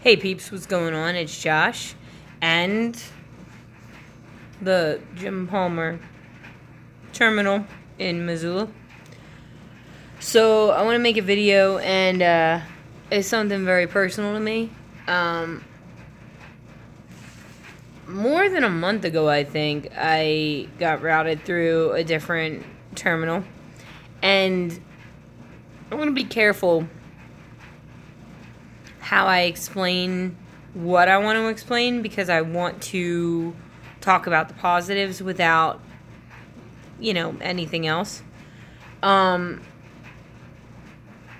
Hey peeps, what's going on? It's Josh and the Jim Palmer terminal in Missoula. So I want to make a video, and it's something very personal to me. More than a month ago, I think, I got routed through a different terminal, and I want to be careful how I explain what I want to explain, because I want to talk about the positives without, anything else.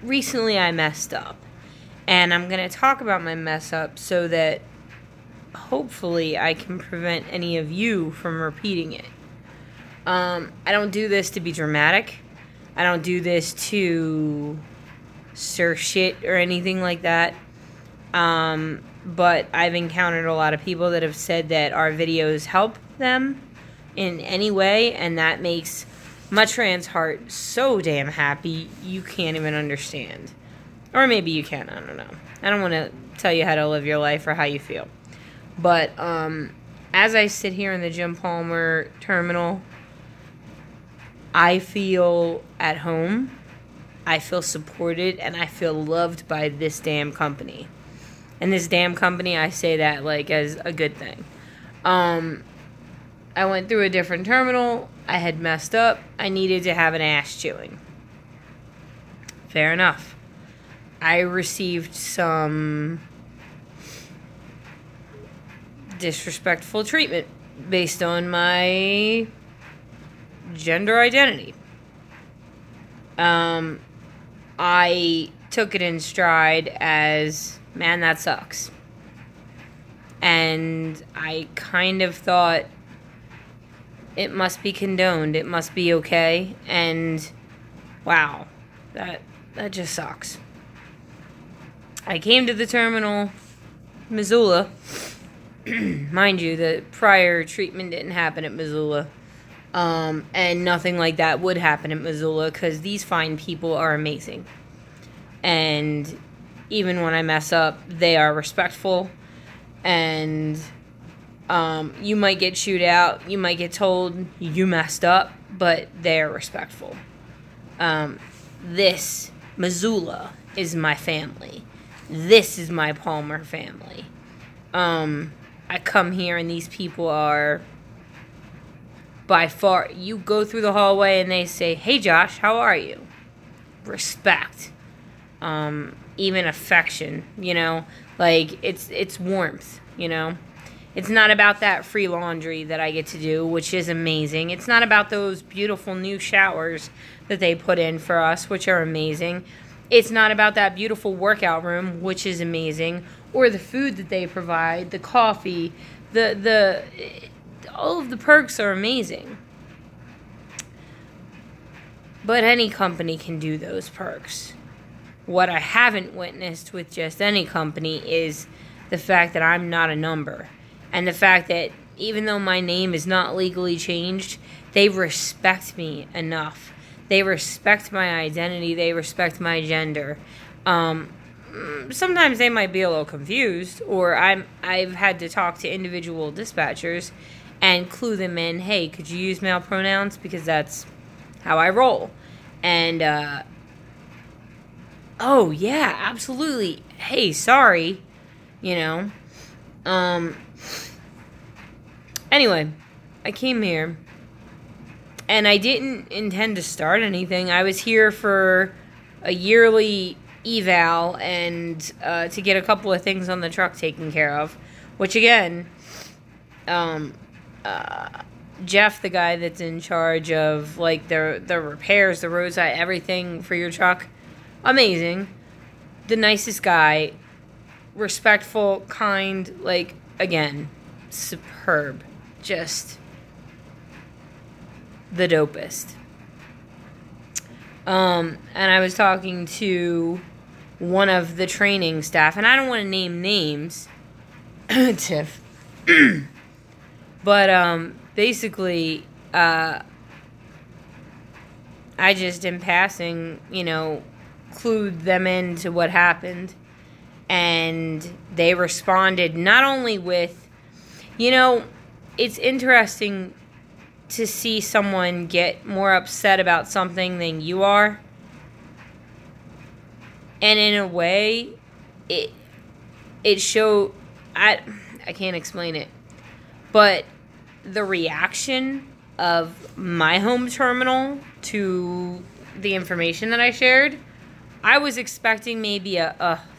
Recently I messed up, and I'm going to talk about my mess up so that hopefully I can prevent any of you from repeating it. I don't do this to be dramatic. I don't do this to stir shit or anything like that. But I've encountered a lot of people that have said that our videos help them in any way, and that makes my trans heart so damn happy you can't even understand. Or maybe you can, I don't know. I don't want to tell you how to live your life or how you feel. But as I sit here in the Jim Palmer terminal, I feel at home, I feel supported, and I feel loved by this damn company. And this damn company, I say that like as a good thing. I went through a different terminal. I had messed up. I needed to have an ass chewing. Fair enough. I received some disrespectful treatment based on my gender identity. I took it in stride as, man, that sucks. And I kind of thought it must be condoned. It must be okay. And wow, that just sucks. I came to the terminal, Missoula. Mind you, the prior treatment didn't happen at Missoula. And nothing like that would happen at Missoula, because these fine people are amazing. And even when I mess up, they are respectful. And you might get chewed out, you might get told you messed up, but they're respectful. This, Missoula, is my family. This is my Palmer family. I come here and these people are, by far, you go through the hallway and they say, "Hey Josh, how are you?" Respect. Even affection, like it's warmth, It's not about that free laundry that I get to do, which is amazing. It's not about those beautiful new showers that they put in for us, which are amazing. It's not about that beautiful workout room, which is amazing, or the food that they provide, the coffee, the all of the perks are amazing. But any company can do those perks. What I haven't witnessed with just any company is the fact that I'm not a number. And the fact that even though my name is not legally changed, they respect me enough. They respect my identity. They respect my gender. Sometimes they might be a little confused, or I've had to talk to individual dispatchers and clue them in, hey, could you use male pronouns? Because that's how I roll. And, oh, yeah, absolutely. Hey, sorry. Anyway, I came here, and I didn't intend to start anything. I was here for a yearly eval and to get a couple of things on the truck taken care of, which, again, Jeff, the guy that's in charge of, like, the repairs, the roadside, everything for your truck, amazing. The nicest guy, respectful, kind, like, again, superb. Just the dopest. And I was talking to one of the training staff, and I don't want to name names, Tiff, but basically, I just in passing, clued them into what happened. And they responded not only with, you know, it's interesting to see someone get more upset about something than you are. And in a way, it showed, I can't explain it, but the reaction of my home terminal to the information that I shared, I was expecting maybe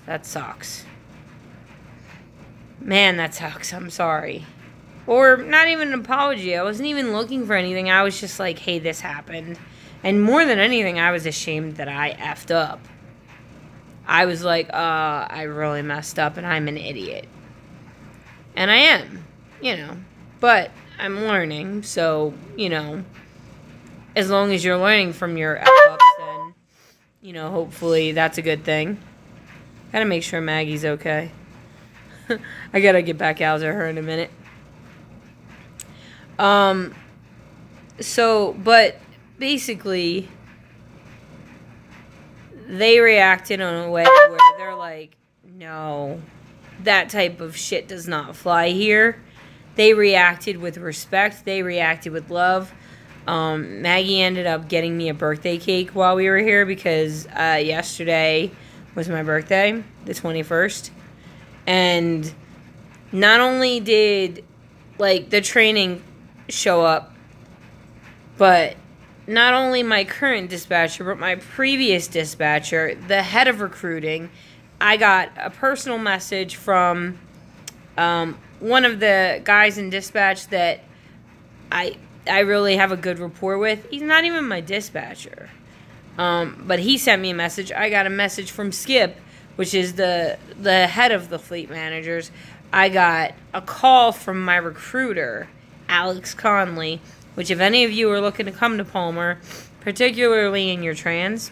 that sucks. Man, that sucks. I'm sorry. Or not even an apology. I wasn't even looking for anything. I was just like, hey, this happened. And more than anything, I was ashamed that I effed up. I was like, I really messed up and I'm an idiot. And I am, you know. But I'm learning, so, you know, as long as you're learning from your F-ups, then, you know, hopefully that's a good thing. Gotta make sure Maggie's okay. I gotta get back out to her in a minute. But basically, they reacted in a way where they're like, no, that type of shit does not fly here. They reacted with respect. They reacted with love. Maggie ended up getting me a birthday cake while we were here because yesterday was my birthday, the 21st. And not only did, like, the training show up, but not only my current dispatcher, but my previous dispatcher, the head of recruiting, I got a personal message from one of the guys in dispatch that I really have a good rapport with. He's not even my dispatcher. But he sent me a message. I got a message from Skip, which is the head of the fleet managers. I got a call from my recruiter, Alex Conley, which if any of you are looking to come to Palmer, particularly in your trans,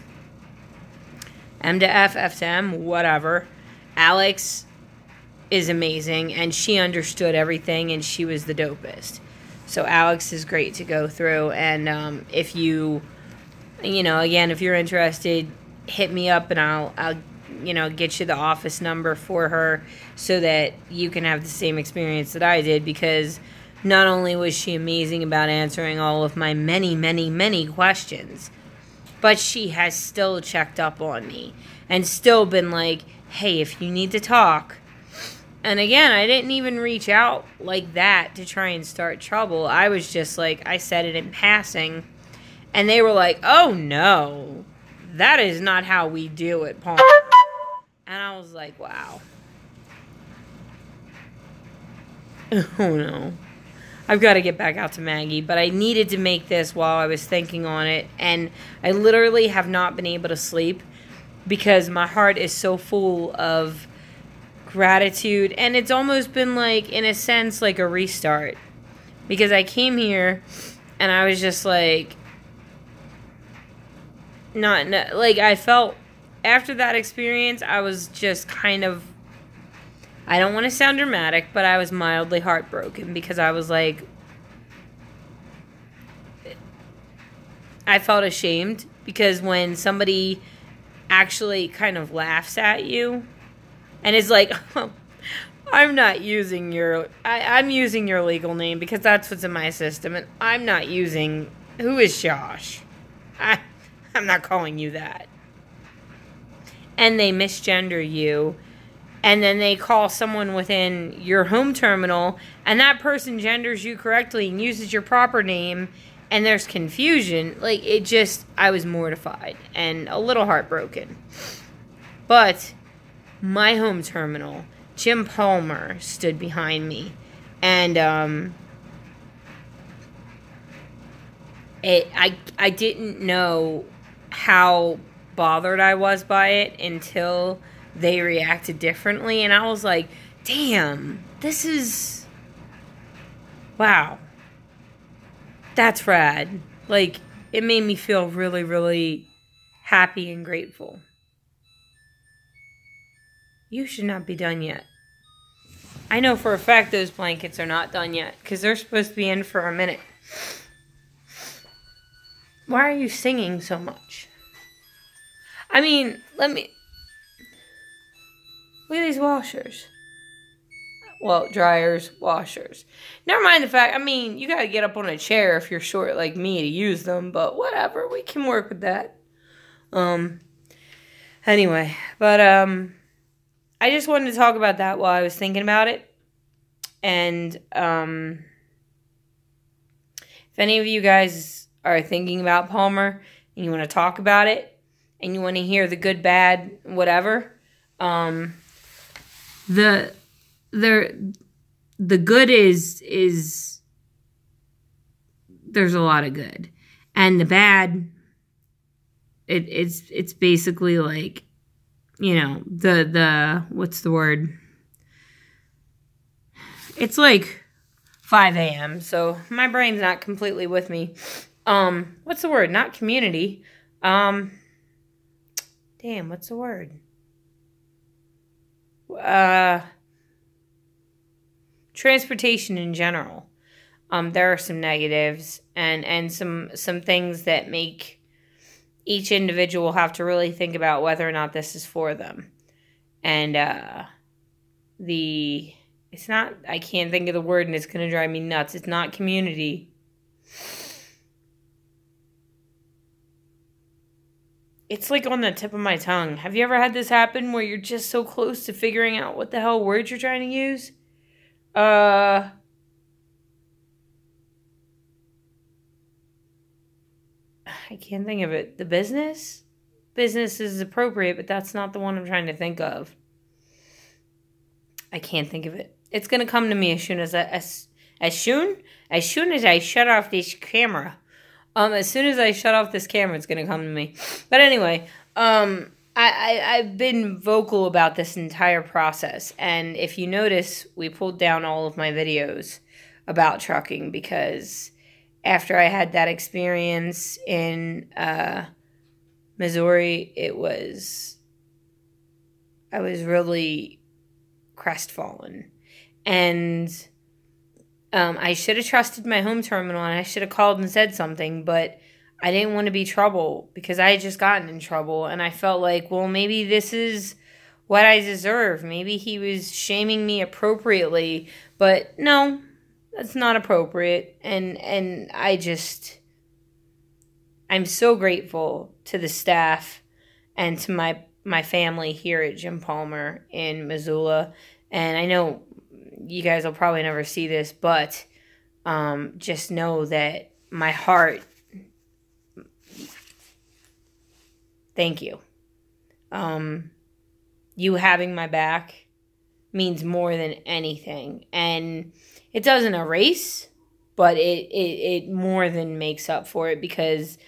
M to F, F to M, whatever, Alex is amazing, and she understood everything, and she was the dopest. So Alex is great to go through, and if you know, again, if you're interested, hit me up, and I'll you know, get you the office number for her so that you can have the same experience that I did, because not only was she amazing about answering all of my many, many, many questions, but she has still checked up on me and still been like, hey, if you need to talk. And again, I didn't even reach out like that to try and start trouble. I was just like, I said it in passing. And they were like, oh no, that is not how we do it, Palmer. And I was like, wow. Oh no. I've got to get back out to Maggie, but I needed to make this while I was thinking on it, and I literally have not been able to sleep because my heart is so full of gratitude, and it's almost been like, in a sense, like a restart, because I came here and I was just like, like, I felt after that experience, I was just kind of, I don't want to sound dramatic, but I was mildly heartbroken because I was like, I felt ashamed because when somebody actually kind of laughs at you and is like, oh, I'm not using I'm using your legal name because that's what's in my system, and I'm not using, who is Josh? I'm not calling you that. And they misgender you. And then they call someone within your home terminal, and that person genders you correctly and uses your proper name, and there's confusion. Like, it just, I was mortified and a little heartbroken. But my home terminal, Jim Palmer, stood behind me. And I didn't know how bothered I was by it until they reacted differently, and I was like, damn, this is, wow, that's rad. Like, it made me feel really, really happy and grateful. You should not be done yet. I know for a fact those blankets are not done yet, because they're supposed to be in for a minute. Why are you singing so much? I mean, Look at these washers. Well, dryers, washers. Never mind the fact, I mean, you gotta get up on a chair if you're short like me to use them, but whatever, we can work with that. Anyway, but, I just wanted to talk about that while I was thinking about it. And, if any of you guys are thinking about Palmer and you want to talk about it and you want to hear the good, bad, whatever, the good is there's a lot of good, and the bad, it's basically like, you know, the what's the word? It's like 5 a.m. so my brain's not completely with me. What's the word? Not community. Damn, what's the word? Transportation in general. There are some negatives and some things that make each individual have to really think about whether or not this is for them. And it's not, I can't think of the word and it's going to drive me nuts. It's not community. It's like on the tip of my tongue. Have you ever had this happen where you're just so close to figuring out what the hell words you're trying to use? I can't think of it. The business? Business is appropriate, but that's not the one I'm trying to think of. I can't think of it. It's gonna come to me as soon as I shut off this camera. As soon as I shut off this camera, it's gonna come to me. But anyway, I've been vocal about this entire process, and if you notice, we pulled down all of my videos about trucking because after I had that experience in Missouri, I was really crestfallen. And I should have trusted my home terminal and I should have called and said something, but I didn't want to be trouble because I had just gotten in trouble and I felt like, well, maybe this is what I deserve. Maybe he was shaming me appropriately, but no, that's not appropriate. And I'm so grateful to the staff and to my family here at Jim Palmer in Missoula. And I know you guys will probably never see this, but just know that my heart, thank you. You having my back means more than anything. And it doesn't erase, but it more than makes up for it because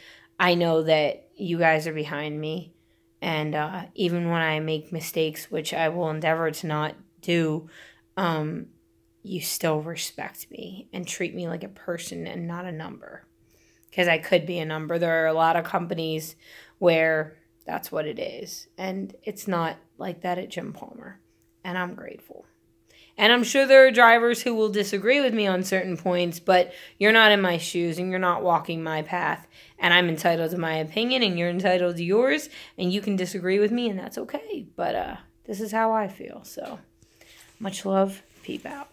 I know that you guys are behind me. And even when I make mistakes, which I will endeavor to not do, you still respect me and treat me like a person and not a number. Because I could be a number. There are a lot of companies where that's what it is. And it's not like that at Jim Palmer. And I'm grateful. And I'm sure there are drivers who will disagree with me on certain points, but you're not in my shoes and you're not walking my path. And I'm entitled to my opinion and you're entitled to yours. And you can disagree with me and that's okay. But this is how I feel. So much love. Peep out.